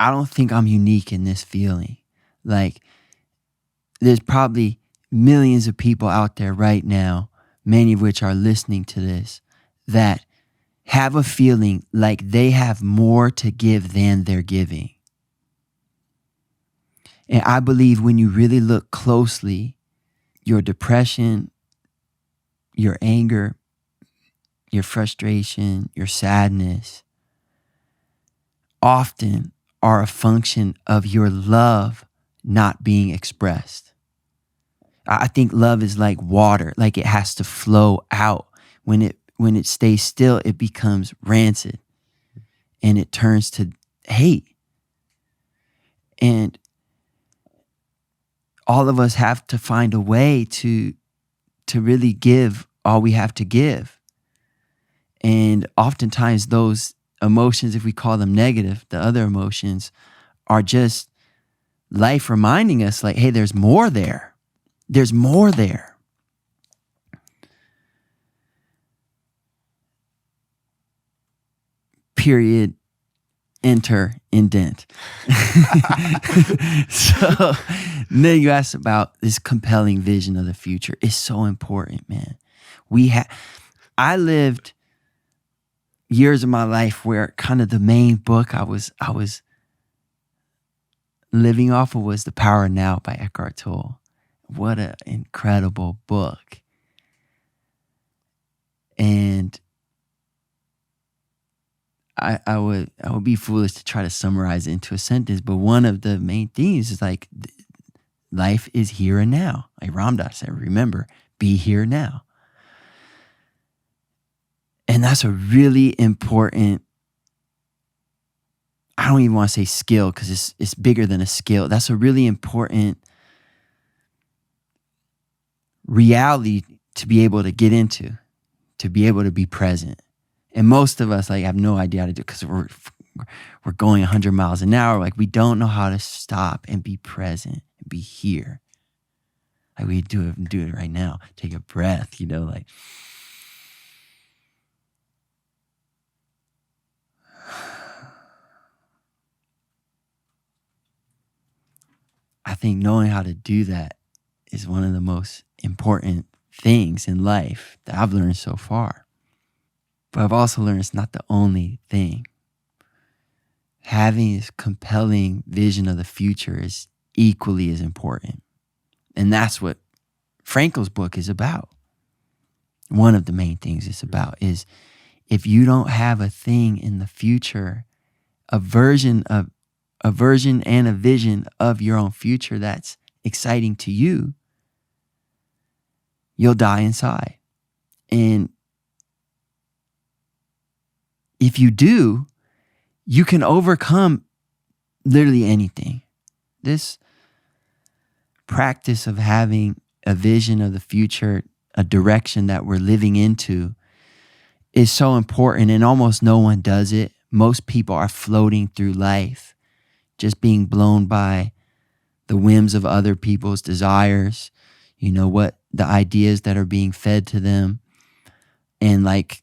I don't think I'm unique in this feeling. Like, there's probably millions of people out there right now, many of which are listening to this, that have a feeling like they have more to give than they're giving. And I believe when you really look closely, your depression, your anger, your frustration, your sadness often are a function of your love not being expressed. I think love is like water, like it has to flow out. When it stays still, it becomes rancid and it turns to hate. And all of us have to find a way to really give all we have to give. And oftentimes those emotions, if we call them negative, the other emotions are just life reminding us like, hey, there's more there. There's more there. Period. Enter, indent. So then you asked about this compelling vision of the future. It's so important, man. I lived years of my life where kind of the main book I was living off of was The Power of Now by Eckhart Tolle. What an incredible book. And I would be foolish to try to summarize it into a sentence, but one of the main themes is like life is here and now. Like Ram Dass said, remember, be here now. And that's a really important, I don't even want to say skill because it's bigger than a skill. That's a really important reality to be able to get into, to be able to be present. And most of us like have no idea how to do it because we're going 100 miles an hour. Like we don't know how to stop and be present and be here. Like we do it right now. Take a breath, like. I think knowing how to do that is one of the most important things in life that I've learned so far. But I've also learned it's not the only thing. Having this compelling vision of the future is equally as important. And that's what Frankl's book is about. One of the main things it's about is if you don't have a thing in the future, a version and a vision of your own future that's exciting to you, you'll die inside. And if you do, you can overcome literally anything. This practice of having a vision of the future, a direction that we're living into, is so important, and almost no one does it. Most people are floating through life, just being blown by the whims of other people's desires, what the ideas that are being fed to them, and like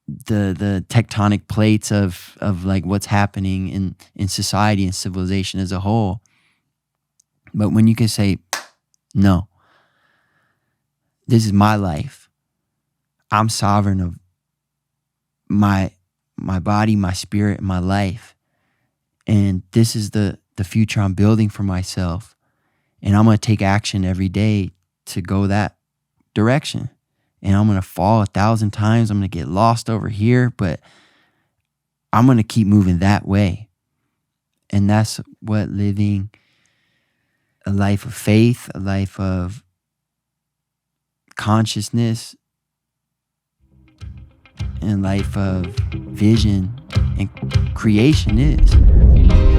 the tectonic plates of like what's happening in society and civilization as a whole. But when you can say, no, this is my life. I'm sovereign of my body, my spirit, and my life. And this is the future I'm building for myself. And I'm going to take action every day to go that direction. And I'm going to fall 1,000 times. I'm going to get lost over here, but I'm going to keep moving that way. And that's what living a life of faith, a life of consciousness, and life of vision and creation is.